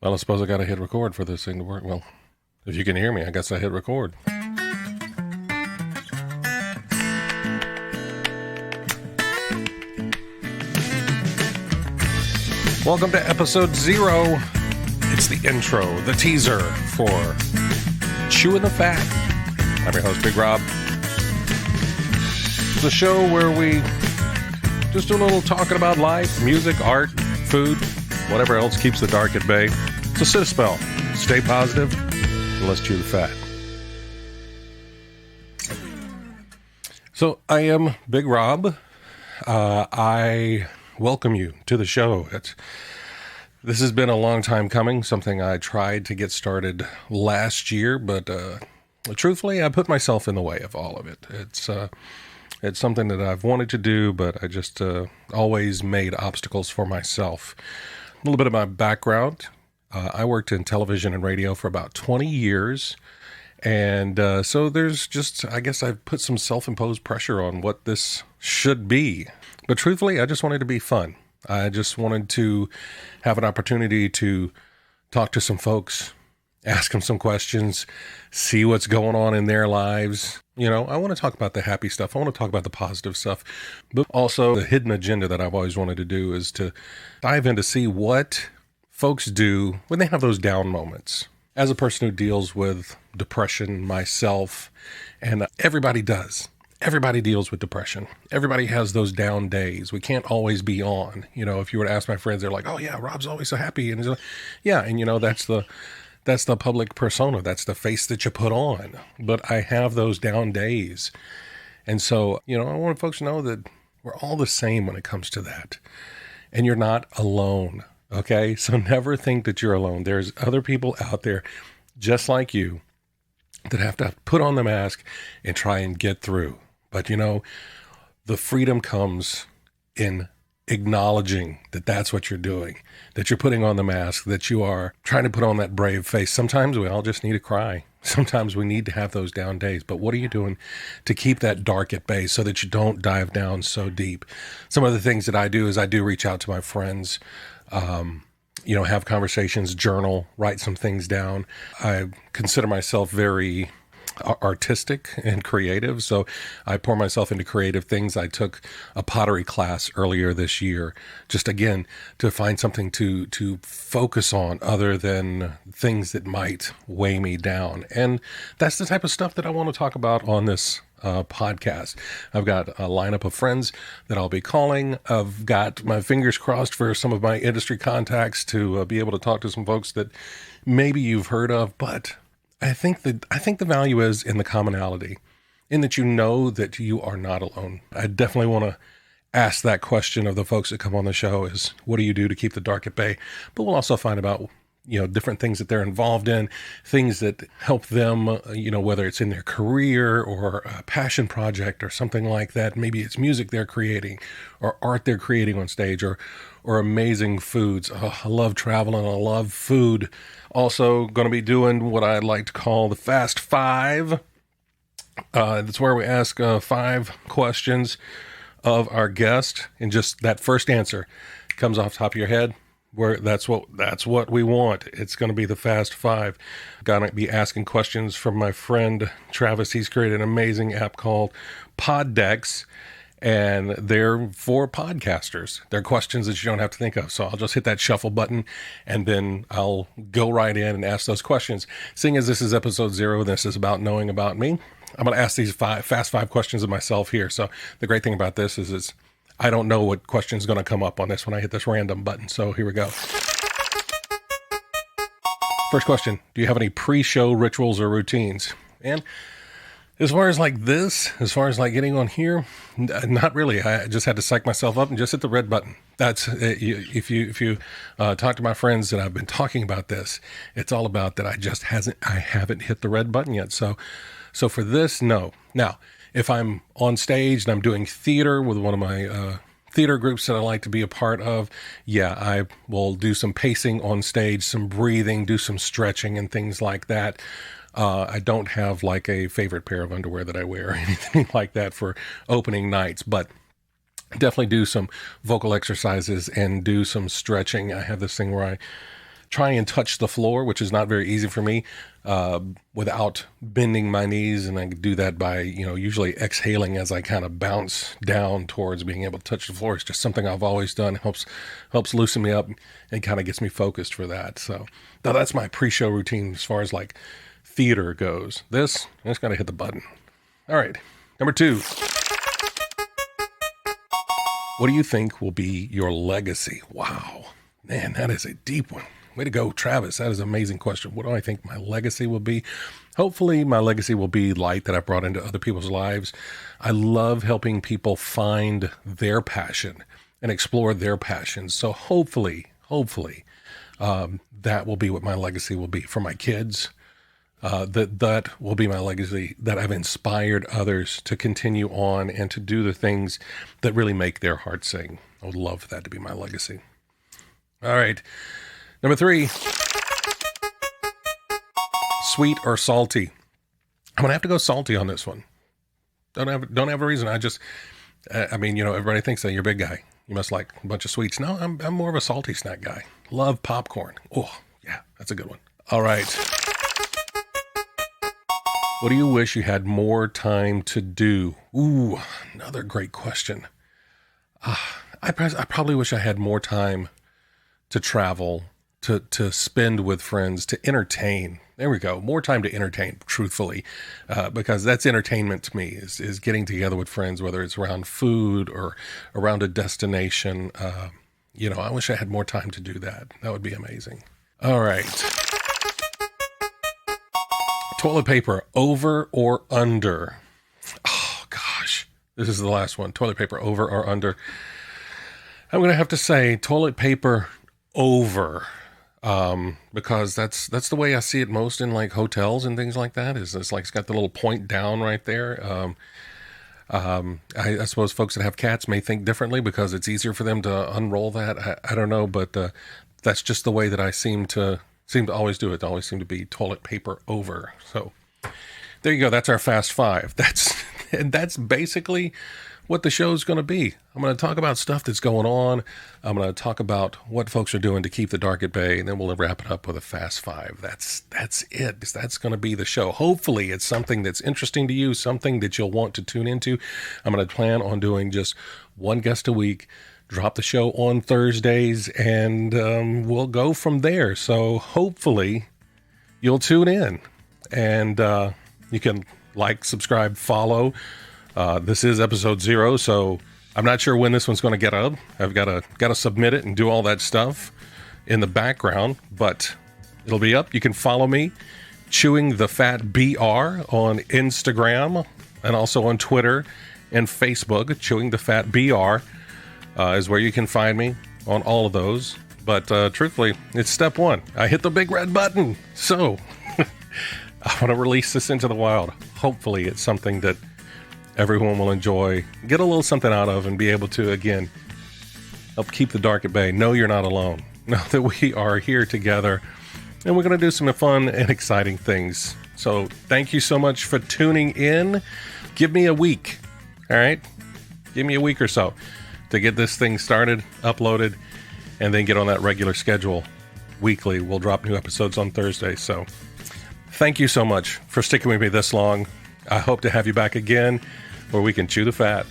Well, I suppose I got to hit record for this thing to work. Well, if you can hear me, I guess I hit record. Welcome to episode 0. It's the intro, the teaser for Chewing the Fat. I'm your host, Big Robb. It's a show where we just do a little talking about life, music, art, food, whatever else keeps the dark at bay. So sit a spell, stay positive, and let's chew the fat. So I am Big Robb. I welcome you to the show. This has been a long time coming, something I tried to get started last year, but truthfully, I put myself in the way of all of it. It's something that I've wanted to do, but I just always made obstacles for myself. A little bit of my background. I worked in television and radio for about 20 years. And so there's just, I guess I've put some self-imposed pressure on what this should be. But truthfully, I just wanted to be fun. I just wanted to have an opportunity to talk to some folks, ask them some questions, see what's going on in their lives. You know, I want to talk about the happy stuff. I want to talk about the positive stuff. But also the hidden agenda that I've always wanted to do is to dive in to see what folks do when they have those down moments. As a person who deals with depression myself, and everybody does. Everybody deals with depression. Everybody has those down days. We can't always be on. You know, if you were to ask my friends, they're like, "Oh yeah, Rob's always so happy." And yeah, and you know, that's the public persona. That's the face that you put on. But I have those down days. And so, you know, I want folks to know that we're all the same when it comes to that. And you're not alone. Okay, so never think that you're alone. There's other people out there just like you that have to put on the mask and try and get through. But you know, the freedom comes in acknowledging that that's what you're doing, that you're putting on the mask, that you are trying to put on that brave face. Sometimes we all just need to cry. Sometimes we need to have those down days. But what are you doing to keep that dark at bay so that you don't dive down so deep? Some of the things that I do is I do reach out to my friends, you know, have conversations, journal, write some things down. I consider myself very artistic and creative, so I pour myself into creative things. I took a pottery class earlier this year, just again to find something to focus on other than things that might weigh me down. And that's the type of stuff that I want to talk about on this podcast. I've got a lineup of friends that I'll be calling. I've got my fingers crossed for some of my industry contacts to be able to talk to some folks that maybe you've heard of, but I think the value is in the commonality, in that you know that you are not alone. I definitely want to ask that question of the folks that come on the show is, what do you do to keep the dark at bay? But we'll also find about, you know, different things that they're involved in, things that help them, you know, whether it's in their career or a passion project or something like that. Maybe it's music they're creating or art they're creating on stage or amazing foods. Oh, I love traveling. I love food. Also going to be doing what I like to call the Fast Five. That's where we ask 5 questions of our guest, and just that first answer comes off the top of your head. That's what we want. It's going to be the Fast Five. Going to be asking questions from my friend Travis. He's created an amazing app called Poddex, and they're for podcasters. They're questions that you don't have to think of. So I'll just hit that shuffle button, and then I'll go right in and ask those questions. Seeing as this is episode 0, this is about knowing about me, I'm going to ask these Fast Five questions of myself here. So the great thing about this is I don't know what question is going to come up on this when I hit this random button. So here we go. First question. Do you have any pre-show rituals or routines? And as far as like getting on here, not really. I just had to psych myself up and just hit the red button. That's if you talk to my friends that I've been talking about this, it's all about that. I haven't hit the red button yet. So for this, no. Now, if I'm on stage and I'm doing theater with one of my theater groups that I like to be a part of, yeah, I will do some pacing on stage, some breathing, do some stretching and things like that. I don't have like a favorite pair of underwear that I wear or anything like that for opening nights, but definitely do some vocal exercises and do some stretching. I have this thing where I try and touch the floor, which is not very easy for me, without bending my knees. And I do that by, usually exhaling as I kind of bounce down towards being able to touch the floor. It's just something I've always done. It helps loosen me up and kind of gets me focused for that. So now that's my pre-show routine as far as like theater goes. I just got to hit the button. All right. Number 2. What do you think will be your legacy? Wow, man, that is a deep one. Way to go, Travis. That is an amazing question. What do I think my legacy will be? Hopefully my legacy will be light that I brought into other people's lives. I love helping people find their passion and explore their passions. So hopefully, that will be what my legacy will be for my kids. That will be my legacy, that I've inspired others to continue on and to do the things that really make their heart sing. I would love that to be my legacy. All right. Number 3, sweet or salty? I'm going to have to go salty on this one. Don't have a reason. Everybody thinks that you're a big guy. You must like a bunch of sweets. No, I'm more of a salty snack guy. Love popcorn. Oh, yeah, that's a good one. All right. What do you wish you had more time to do? Ooh, another great question. I probably wish I had more time to travel, to spend with friends, to entertain. There we go. More time to entertain, truthfully, because that's entertainment to me, is getting together with friends, whether it's around food or around a destination. I wish I had more time to do that. That would be amazing. All right. Toilet paper, over or under? Oh, gosh. This is the last one. Toilet paper, over or under? I'm going to have to say toilet paper, over. Because that's the way I see it most in like hotels and things like that. It's like it's got the little point down right there. I suppose folks that have cats may think differently because it's easier for them to unroll that. I don't know, but that's just the way that I seem to always do it. They always seem to be toilet paper over. So there you go. That's our Fast 5. That's basically what the show's going to be. I'm going to talk about stuff that's going on. I'm going to talk about what folks are doing to keep the dark at bay, and then we'll wrap it up with a Fast 5. That's it. That's going to be the show. Hopefully it's something that's interesting to you, something that you'll want to tune into. I'm going to plan on doing just one guest a week, drop the show on Thursdays, and we'll go from there. So hopefully you'll tune in, and you can like, subscribe, follow. This is episode 0, so I'm not sure when this one's going to get up. I've got to submit it and do all that stuff in the background, but it'll be up. You can follow me, Chewing the Fat BR, on Instagram and also on Twitter and Facebook. Chewing the Fat BR is where you can find me on all of those. But truthfully, it's step 1. I hit the big red button. So I want to release this into the wild. Hopefully it's something that everyone will enjoy, get a little something out of, and be able to, again, help keep the dark at bay. Know you're not alone. Know that we are here together, and we're going to do some fun and exciting things. So thank you so much for tuning in. Give me a week, all right? Give me a week or so to get this thing started, uploaded, and then get on that regular schedule weekly. We'll drop new episodes on Thursday. So thank you so much for sticking with me this long. I hope to have you back again where we can chew the fat.